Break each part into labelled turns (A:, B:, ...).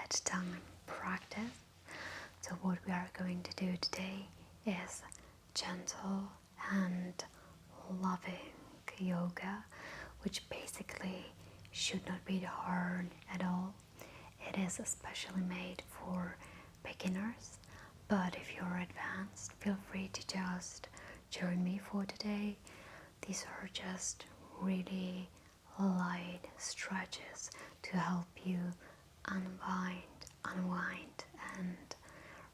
A: bedtime practice. So what we are going to do today is gentle and loving yoga, which basically should not be hard at all. It is especially made for beginners, but if you're advanced, feel free to just join me for today. These are just really light stretches to help you unwind, and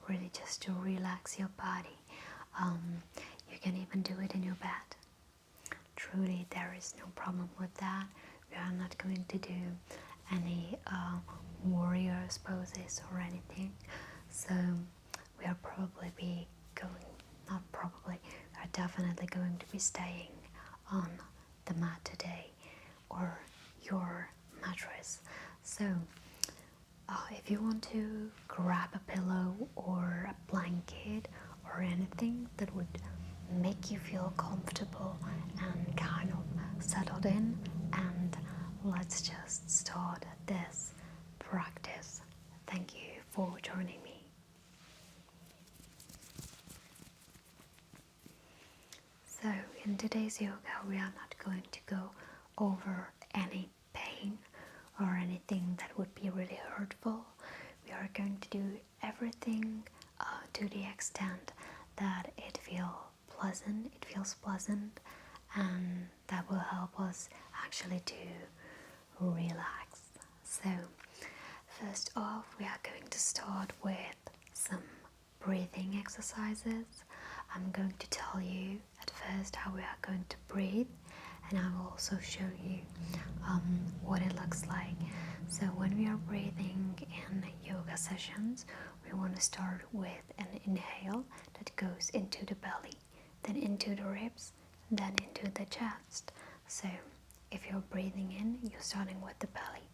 A: really just to relax your body. You can even do it in your bed. Truly, there is no problem with that. We are not going to do any warriors poses or anything. So we are definitely going to be staying on the mat today, or your mattress. So if you want to grab a pillow or a blanket or anything that would make you feel comfortable and kind of settled in, and let's just start this practice. Thank you for joining me. So in today's yoga, we are not going to go over any pain or anything that would be really hurtful. We are going to do everything to the extent that it feels pleasant, and that will help us actually to relax. So first off, we are going to start with some breathing exercises. I'm going to tell you at first how we are going to breathe, and I will also show you what it looks like. So when we are breathing in yoga sessions, we want to start with an inhale that goes into the belly, then into the ribs, then into the chest. So if you're breathing in, you're starting with the belly,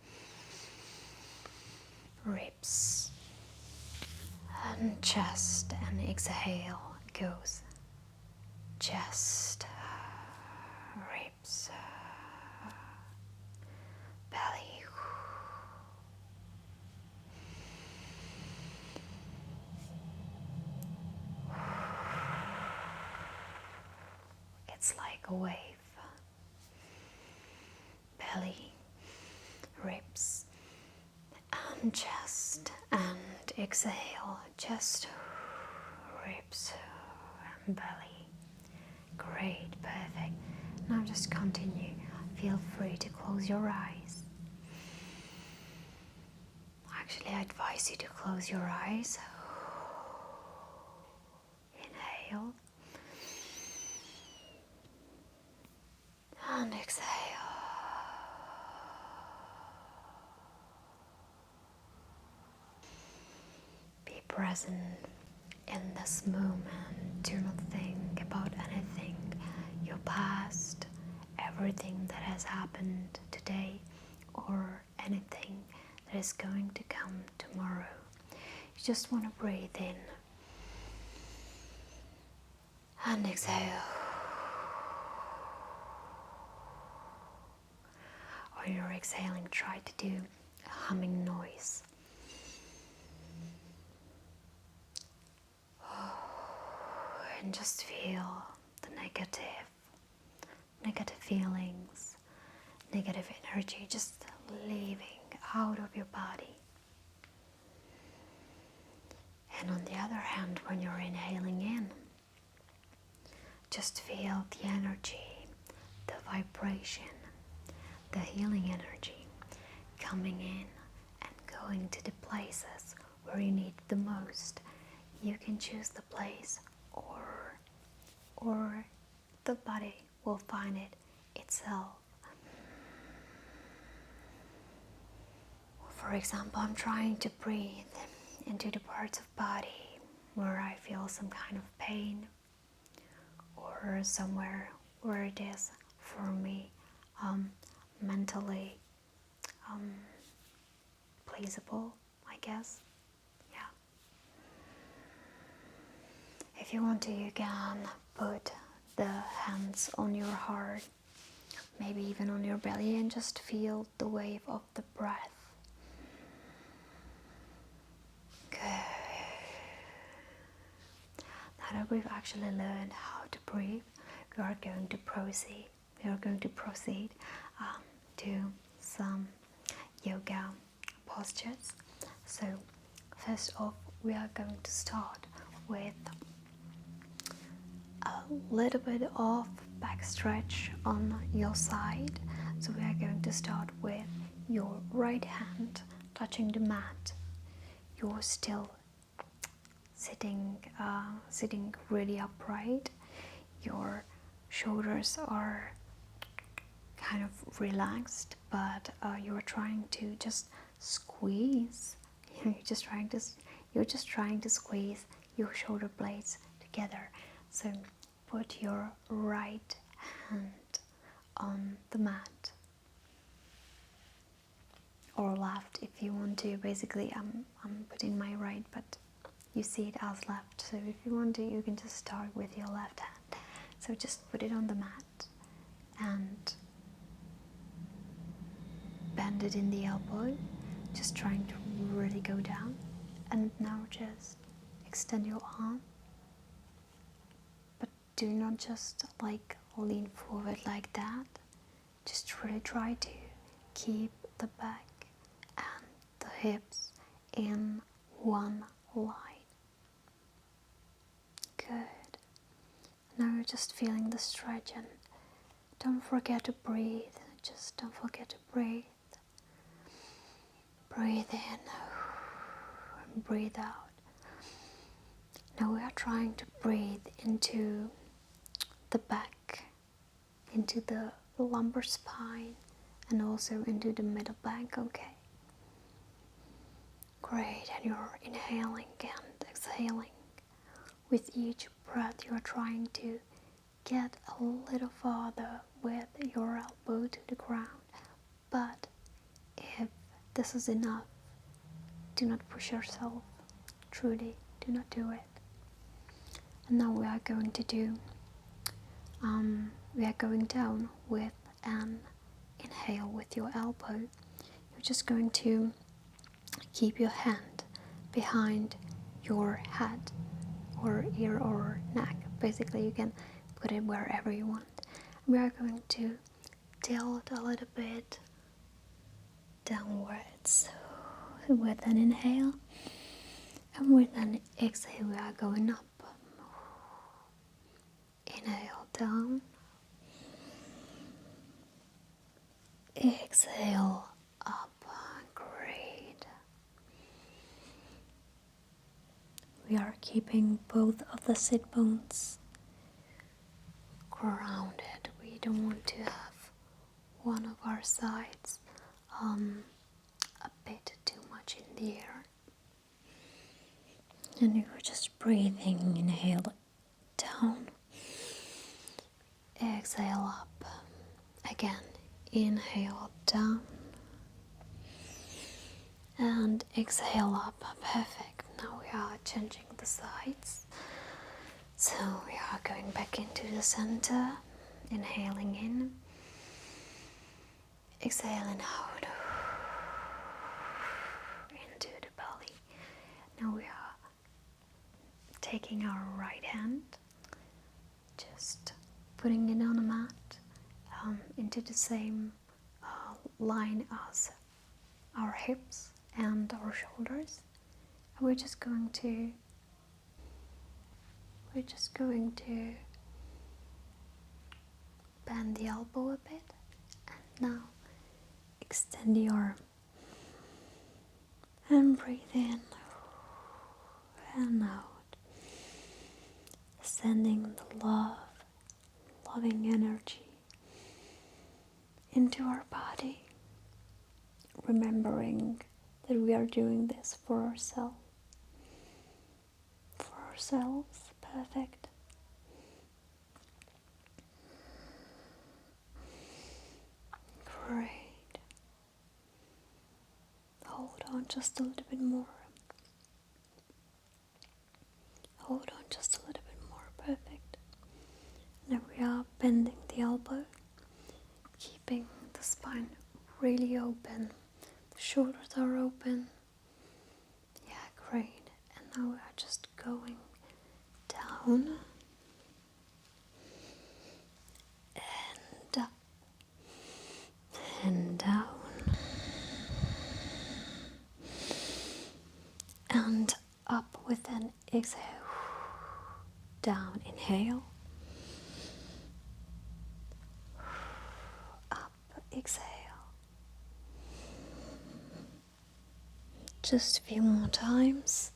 A: ribs, and chest, and exhale goes chest, ribs, belly. It's like a wave. Belly, ribs, and chest, and exhale, chest, ribs, and belly. Great, perfect. Now just continue. Feel free to close your eyes. Actually, I advise you to close your eyes. Inhale. And exhale. Be present in this moment. Do not think about anything, your past, everything that has happened today, or anything that is going to come tomorrow. You just want to breathe in and exhale. When you're exhaling, try to do a humming noise. And just feel the negative feelings, negative energy just leaving out of your body. And on the other hand, when you're inhaling in, just feel the energy, the vibration, the healing energy coming in and going to the places where you need the most. You can choose the place, or the body will find it itself. For example, I'm trying to breathe into the parts of body where I feel some kind of pain, or somewhere where it is for me mentally pleasable, I guess. Yeah. If you want to, you can put the hands on your heart, maybe even on your belly, and just feel the wave of the breath. now that we've actually learned how to breathe, we are going to proceed. To some yoga postures. So first off, we are going to start with a little bit of back stretch on your side. So we are going to start with your right hand touching the mat. You're still sitting really upright. Your shoulders are kind of relaxed, but you're trying to just squeeze. You're just trying to squeeze your shoulder blades together. So put your right hand on the mat, or left if you want to. Basically, I'm putting my right, but you see it as left. So if you want to, you can just start with your left hand. So just put it on the mat and bend it in the elbow, just trying to really go down. And now just extend your arm, but do not just like lean forward like that. Just really try to keep the back and the hips in one line. Good. Now you're just feeling the stretch, and don't forget to breathe. Just don't forget to breathe. Breathe in and breathe out. Now we are trying to breathe into the back, into the lumbar spine, and also into the middle back, okay? Great, and you're inhaling and exhaling. With each breath, you're trying to get a little farther with your elbow to the ground. But if this is enough, do not push yourself. Truly, do not do it. And now we are going to do, we are going down with an inhale with your elbow. You're just going to keep your hand behind your head or ear or neck. Basically, you can put it wherever you want. We are going to tilt a little bit downwards with an inhale, and with an exhale we are going up. Inhale down, exhale up. Great. We are keeping both of the sit bones grounded. We don't want to have one of our sides a bit too much in the air. And you're just breathing. Inhale down, exhale up. Again, inhale down and exhale up. Perfect. Now we are changing the sides. So we are going back into the center, inhaling in, exhaling out into the belly. Now we are taking our right hand, just putting it on a mat, into the same line as our hips and our shoulders. And we're just going to bend the elbow a bit, and now extend the arm and breathe in and out, sending the loving energy into our body, remembering that we are doing this for ourselves. Perfect. Great. Hold on just a little bit more. Hold on just a little bit more. Perfect. Now we are bending the elbow, keeping the spine really open. The shoulders are open. Yeah, great. And now we are just going down down and up and down and up with an exhale. Down, inhale. Up, exhale. Just a few more times.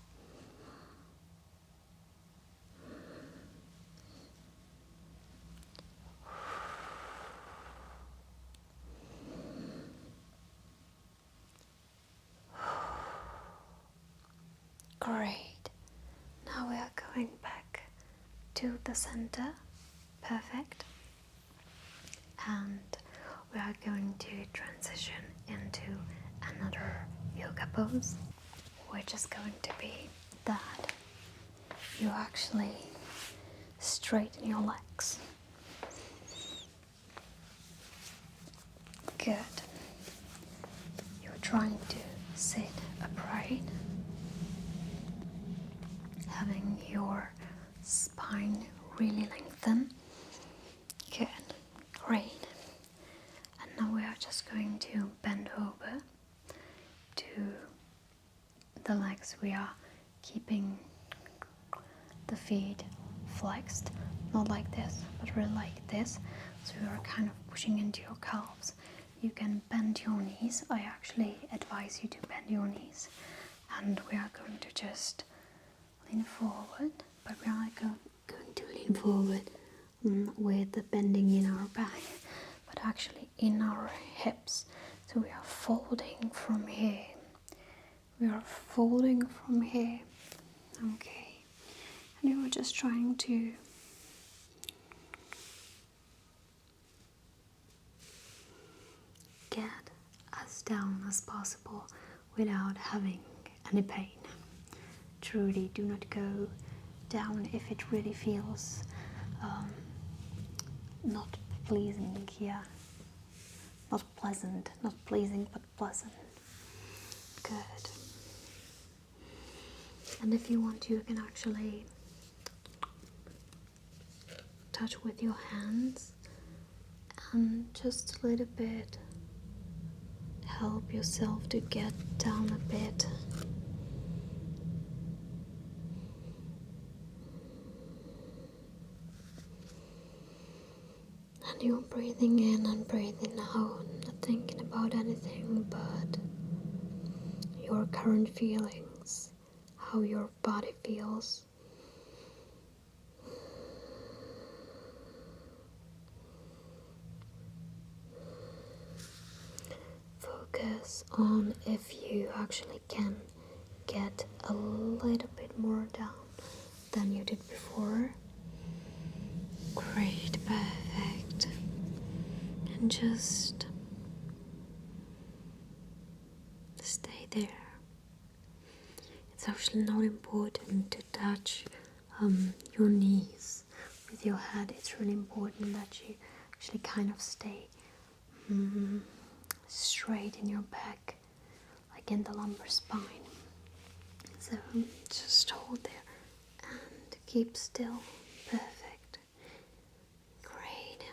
A: Great. Now we are going back to the center. Perfect. And we are going to transition into another yoga pose, which is going to be that you actually straighten your legs. Good. You're trying to sit upright, having your spine really lengthen. Good. Great. And now we are just going to bend over to the legs. We are keeping the feet flexed, not like this, but really like this. So you are kind of pushing into your calves. You can bend your knees. I actually advise you to bend your knees. And we are going to just lean forward, but we are not going to lean forward with the bending in our back, but actually in our hips. So we are folding from here. We are folding from here. Okay. And you are just trying to get as down as possible without having any pain. Truly do not go down if it really feels not pleasing here. Not pleasant, not pleasing, but pleasant. Good. And if you want, you can actually touch with your hands and just a little bit help yourself to get down a bit. And you're breathing in and breathing out, not thinking about anything but your current feelings, how your body feels. Focus on if you actually can get a little bit more down than you did before. Great, perfect. And just stay there. It's actually not important to touch your knees with your head. It's really important that you actually kind of stay straight in your back, like in the lumbar spine. So just hold there and keep still. Perfect. Great.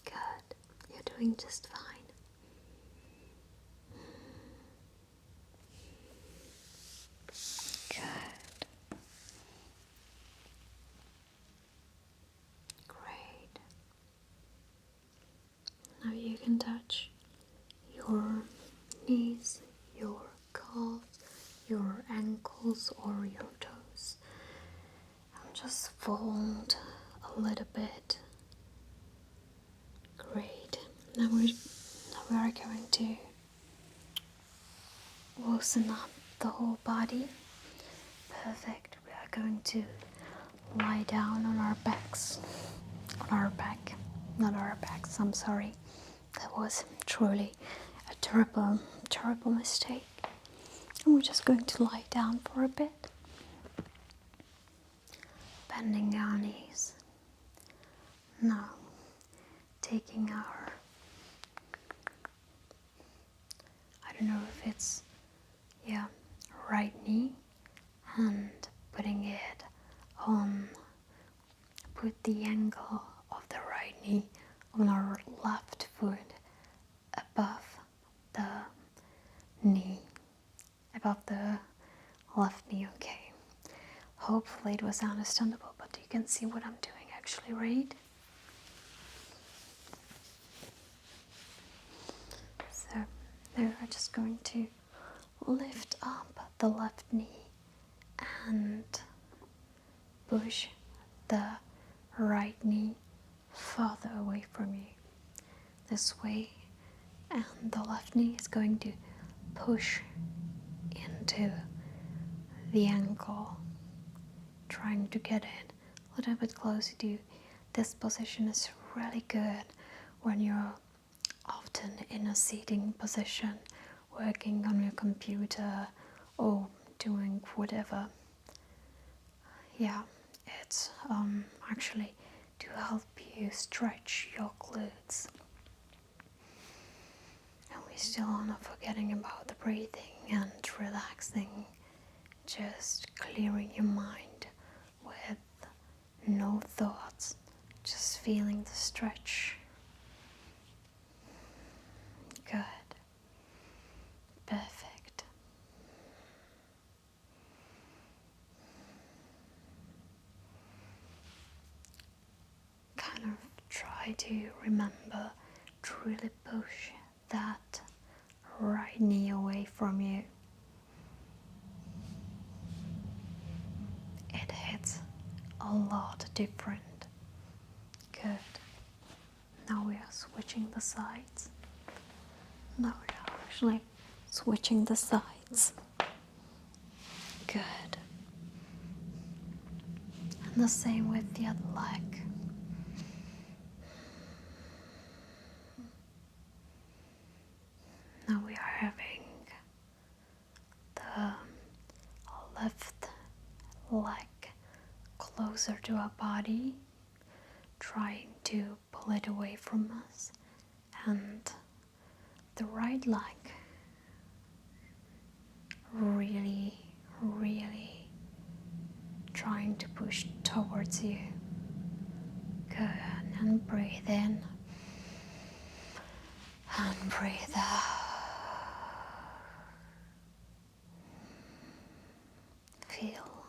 A: Good. You're doing just fine. Now you can touch your knees, your calves, your ankles or your toes. And just fold a little bit. Great. Now we are going to loosen up the whole body. Perfect. We are going to lie down on our backs. On our back. Not our backs, I'm sorry. That was truly a terrible, terrible mistake. And we're just going to lie down for a bit. Bending our knees. Now, taking our don't know if it's, right knee, and putting it on, put the angle of the right knee on our left foot above the knee, above the left knee, okay. Hopefully it was understandable, but you can see what I'm doing actually, right? So now we're just going to lift up the left knee and push the right knee farther away from you. This way, and the left knee is going to push into the ankle, trying to get it a little bit closer to you. This position is really good when you're often in a sitting position, working on your computer or doing whatever. Yeah, it's actually to help you stretch your glutes. And we still are not forgetting about the breathing and relaxing, just clearing your mind with no thoughts, just feeling the stretch. Good. Perfect. Kind of try to remember to really push that right knee away from you. It hits a lot different. Good. Now we are switching the sides. Now we are actually switching the sides. Good. And the same with the other leg. Now we are having the left leg closer to our body, trying to pull it away from us, and the right leg really trying to push towards you. Good. And breathe in and breathe out. Feel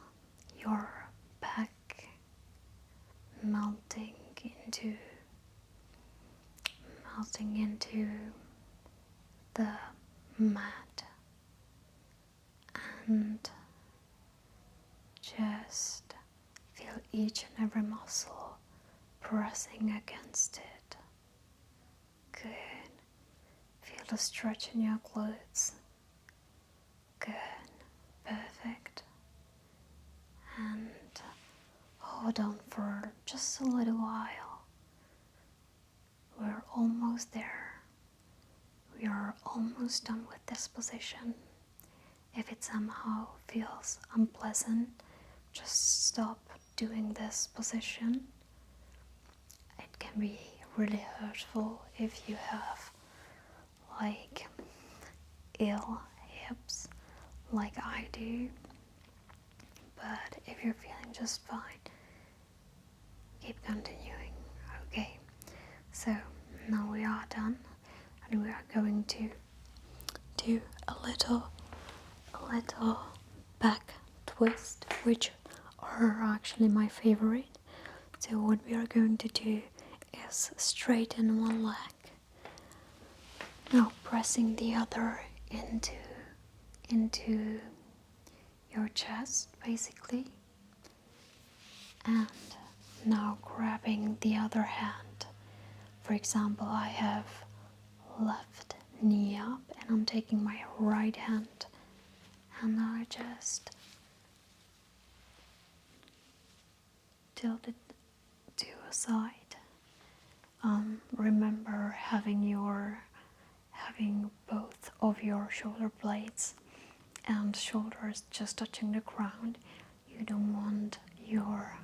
A: your back melting into the mat, and just feel each and every muscle pressing against it. Good. Feel the stretch in your glutes. Good. Perfect. And hold on for just a little while. We're almost there. We are almost done with this position. If it somehow feels unpleasant, just stop doing this position. It can be really hurtful if you have like ill hips like I do. But if you're feeling just fine, keep continuing. Okay, so now we are done, and we are going to do a little back twist, which are actually my favorite. So what we are going to do is straighten one leg, now pressing the other into your chest basically, and now grabbing the other hand. For example, I have left knee up and I'm taking my right hand and I just tilt it to a side. Remember having both of your shoulder blades and shoulders just touching the ground. You don't want your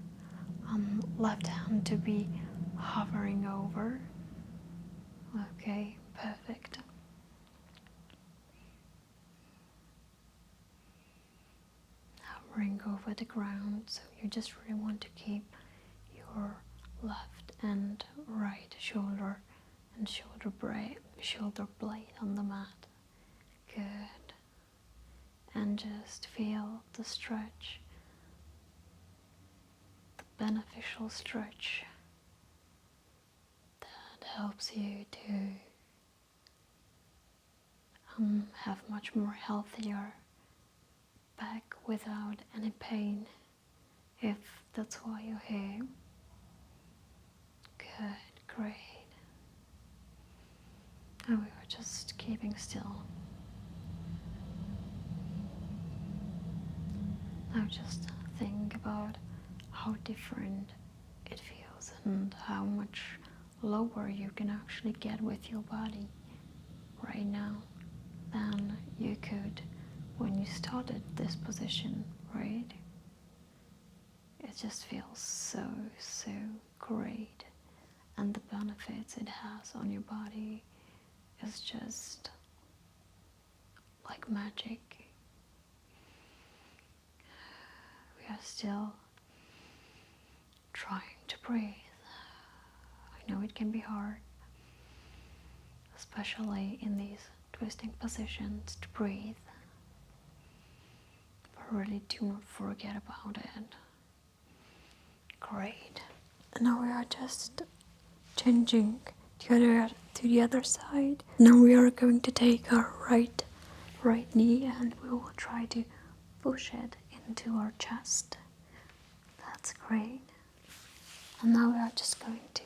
A: left hand to be hovering over. Okay, perfect. hovering over the ground, so you just really want to keep your left and right shoulder and shoulder blade on the mat. Good. And just feel the stretch, the beneficial stretch that helps you to have much more healthier back without any pain, if that's why you're here. Good, great. And we are just keeping still. Now just think about how different it feels and how much lower you can actually get with your body right now than you could when you started this position, right? It just feels so great, and the benefits it has on your body is just like magic. We are still trying to breathe. I know it can be hard, especially in these twisting positions, to breathe, but really do not forget about it. Great. Now we are just changing to the other side. Now we are going to take our right knee and we will try to push it into our chest. That's great. And now we are just going to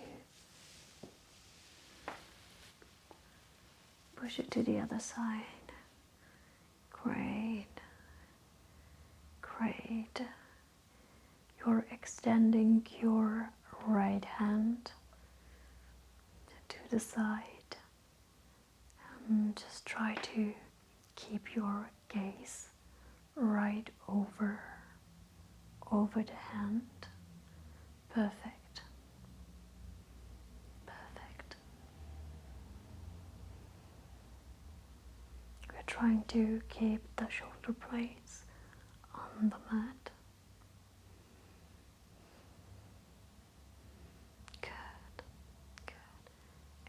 A: push it to the other side. Great. Great. You're extending your right hand to the side and just try to keep your gaze right over the hand. Perfect. Perfect. We're trying to keep the shoulder blades on the mat.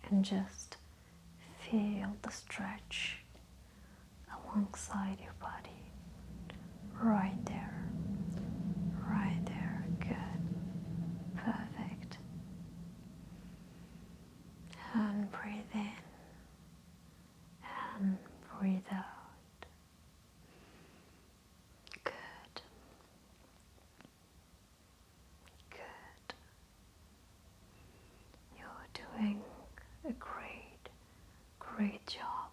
A: And just feel the stretch alongside your body. Right there. Right there. Good. Perfect. And breathe in. And breathe out. Good. Good. You're doing a great job.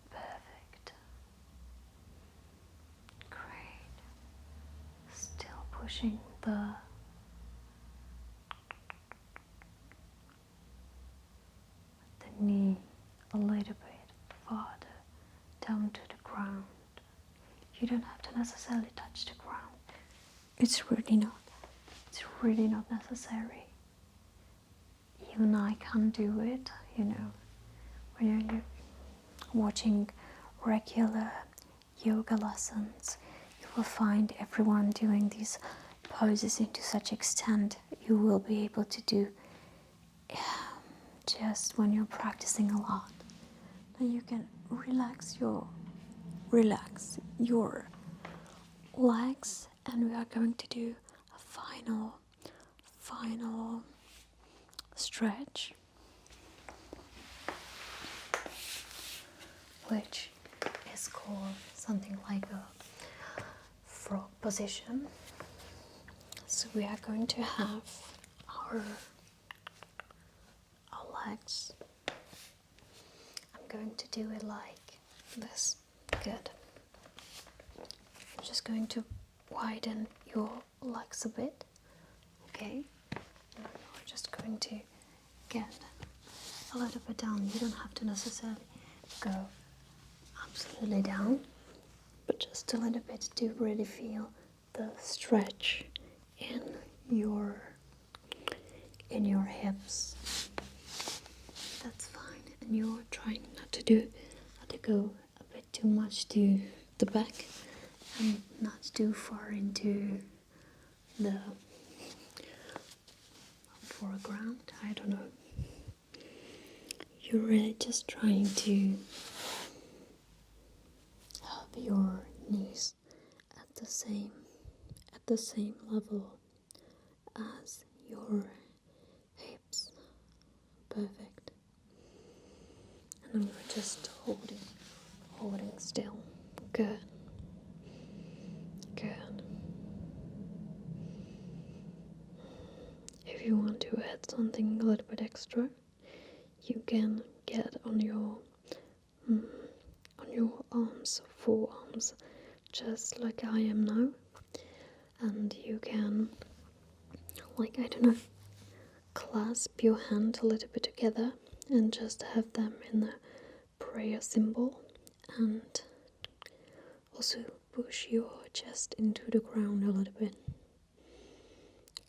A: Perfect. Great. Still pushing the knee a little bit farther down to the ground. You don't have to necessarily touch the ground. It's really not necessary. Even I can't do it, when you're watching regular yoga lessons, you will find everyone doing these poses into such extent you will be able to do just when you're practicing a lot. Then you can relax your legs, and we are going to do a final stretch, which is called something like a frog position. So we are going to have our legs. I'm going to do it like this. Good. I'm just going to widen your legs a bit. Okay. And we're just going to get a little bit down. You don't have to necessarily go absolutely down, but just a little bit to really feel the stretch in your hips. That's fine. And you're trying not to go a bit too much to the back and not too far into the foreground. I don't know. You're really just trying to have your knees at the same level as your hips. Perfect. And we're just holding still. Good. Good. If you want to add something a little bit extra, you can get on your arms, forearms, just like I am now, and you can, like, I don't know, clasp your hand a little bit together and just have them in a prayer symbol, and also push your chest into the ground a little bit.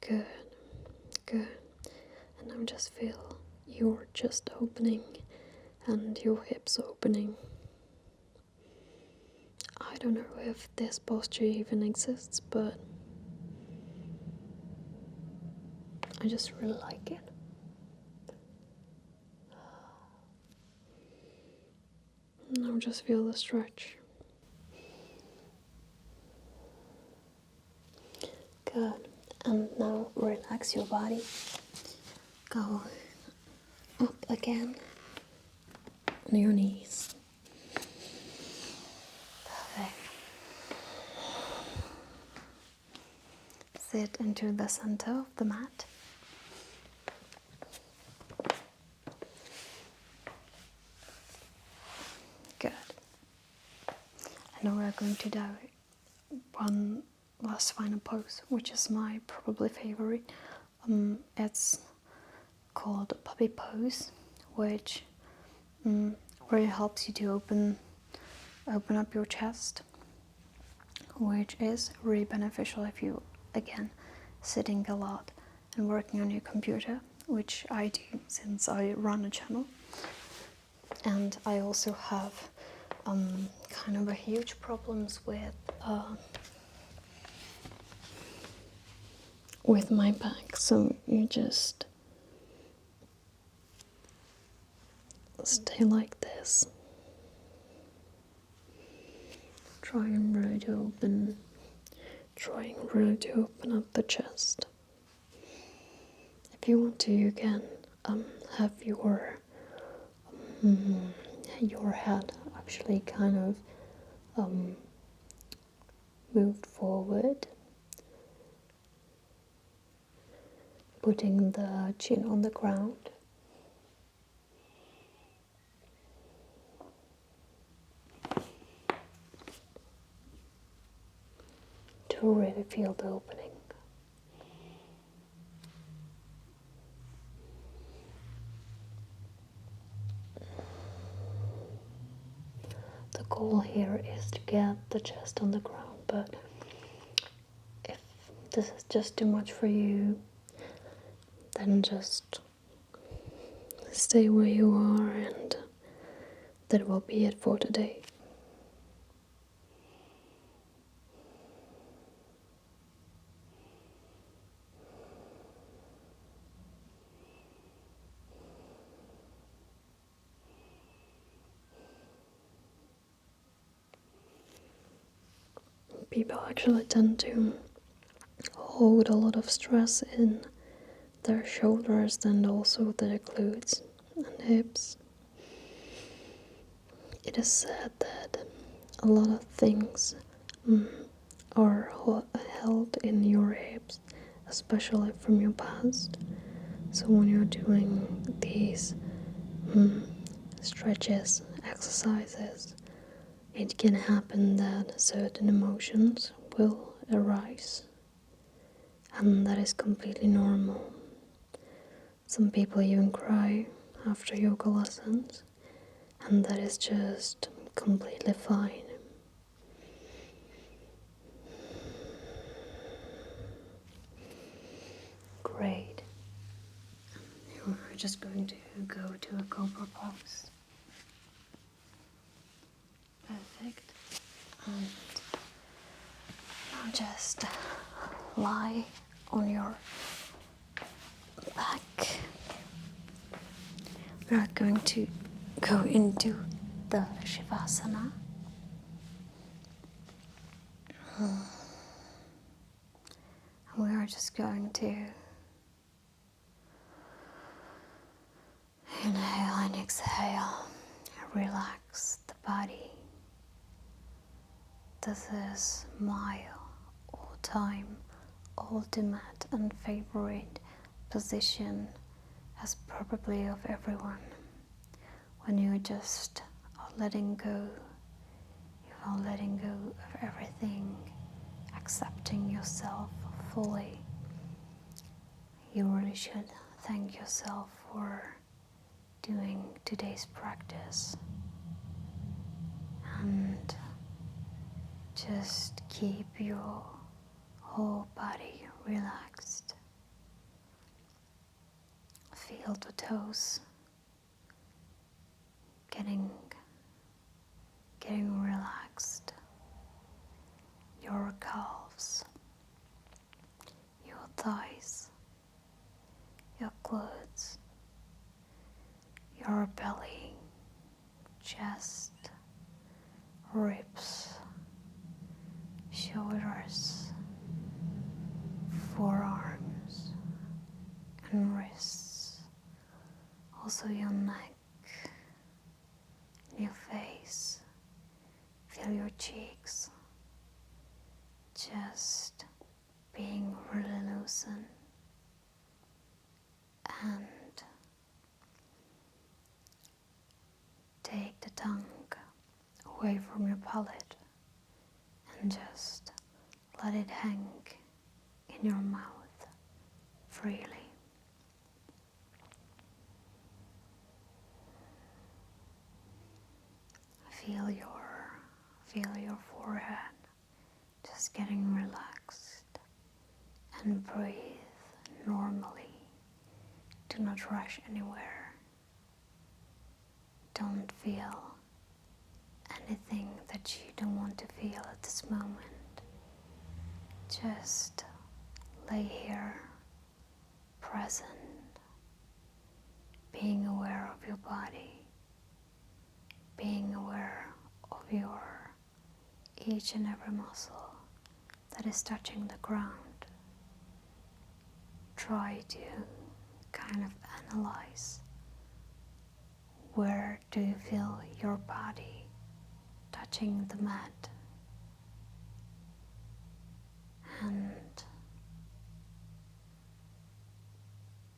A: Good, good. And now just feel your chest opening and your hips opening. I don't know if this posture even exists, but I just really like it. Now just feel the stretch. Good. And now relax your body. Go up again on your knees. Perfect. Sit into the center of the mat. Good. And now we're going to do one last final pose, which is my probably favorite. It's called puppy pose, which really helps you to open up your chest, which is really beneficial if you, again, sitting a lot and working on your computer, which I do since I run a channel. And I also have kind of a huge problems with my back, so you just stay like this. Trying really to open up the chest. If you want to, you can have your head actually kind of moved forward, putting the chin on the ground. To really feel the opening. The goal here is to get the chest on the ground, but if this is just too much for you, then just stay where you are, and that will be it for today. People actually tend to hold a lot of stress in their shoulders and also their glutes and hips. It is said that a lot of things are held in your hips, especially from your past. So when you're doing these stretches, exercises, it can happen that certain emotions will arise, and that is completely normal. Some people even cry after yoga lessons, and that is just completely fine. Great. We're just going to go to a cobra pose. Perfect. And now just lie on your back. We are going to go into the Shavasana. And we are just going to inhale and exhale, relax the body. This is my all-time, ultimate and favorite position, as probably of everyone. When you just are letting go, you are letting go of everything, accepting yourself fully. You really should thank yourself for doing today's practice. And just keep your whole body relaxed. Feel the toes getting relaxed. Your calves, your thighs, your glutes, your belly, chest, ribs, shoulders, forearms and wrists, also your neck, your face. Feel your cheeks just being really loosened, and take the tongue away from your palate and just let it hang in your mouth freely. Feel your forehead just getting relaxed, and breathe normally. Do not rush anywhere. Don't feel anything that you don't want to feel at this moment. Just lay here, present, being aware of your body, being aware of your each and every muscle that is touching the ground. Try to kind of analyze, where do you feel your body touching the mat, and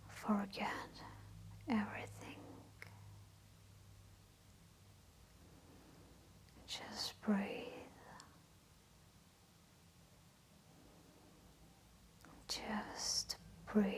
A: forget everything. Just breathe. Just breathe.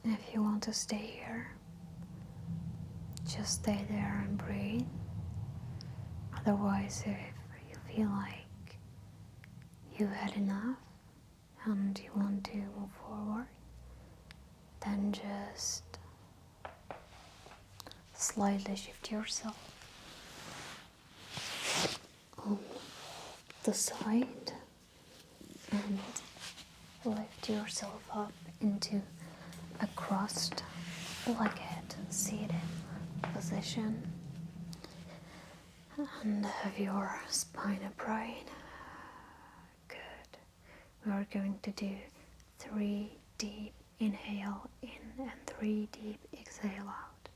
A: If you want to stay here, just stay there and breathe. Otherwise, if you feel like you've had enough and you want to move forward, then just slightly shift yourself on the side and lift yourself up into a crossed-legged seated position, and have your spine upright. Good. We are going to do 3 deep inhale in and 3 deep exhale out.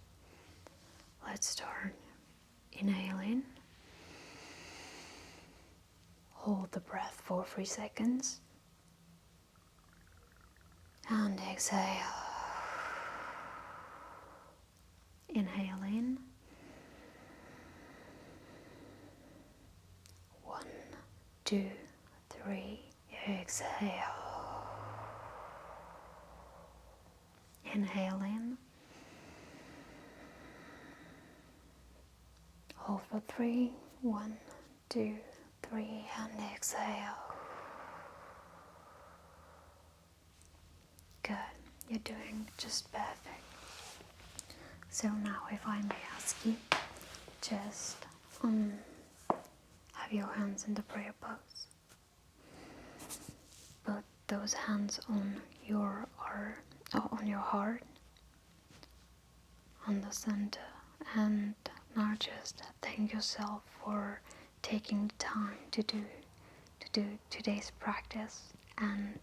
A: Let's start. Inhale in. Hold the breath for 3 seconds. And exhale. Inhale in. 2, 3. Exhale. Inhale in. Hold for 3. 1, 2, 3, and exhale. Good. You're doing just perfect. So now, if I may ask you, just have your hands in the prayer pose. Put those hands on your heart, on the center, and now just thank yourself for taking the time to do today's practice, and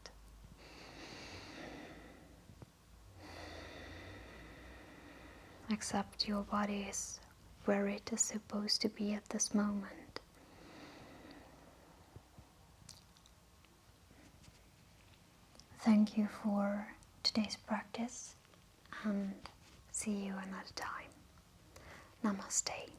A: accept your body is where it is supposed to be at this moment. Thank you for today's practice, and see you another time. Namaste.